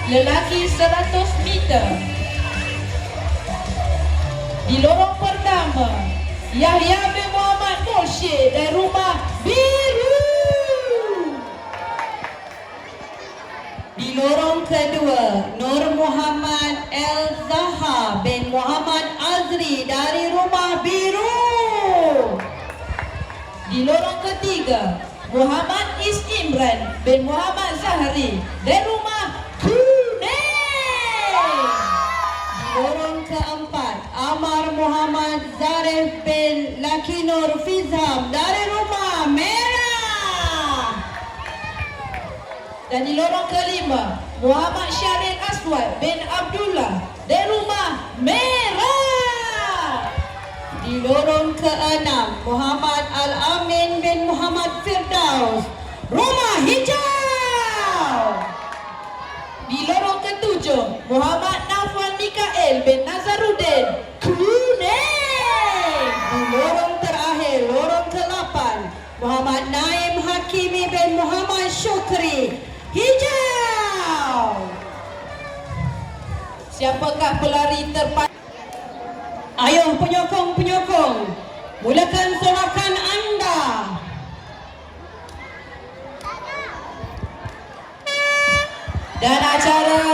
lelaki 100 meter. Di lorong pertama, Yahya bin Muhammad Mursyid dari Rumah Biru. Di lorong kedua, Nur Muhammad El-Zahar bin Muhammad Azri dari Rumah Biru. Di lorong ketiga, Muhammad Is Imran bin Muhammad Zahri dari Rumah Kuning. Di lorong keempat, Amar Muhammad Zarif bin Laki Nur Fizham dari Rumah Merah. Dan di lorong kelima, Muhammad Syaril Aswad bin Abdullah dari Rumah Merah. Di lorong keenam, Muhammad Al-Amin bin Muhammad Firdaus, Rumah Hijau. Di lorong ketujuh, Muhammad Naufal Mikael bin Nazaruddin, Kuning. Di lorong terakhir, lorong ke-8, Muhammad Naim Hakimi bin Muhammad Syukri, Hijau. Siapakah pelari terpandai? Ayo penyokong-penyokong, mulakan sorakan anda. Dan acara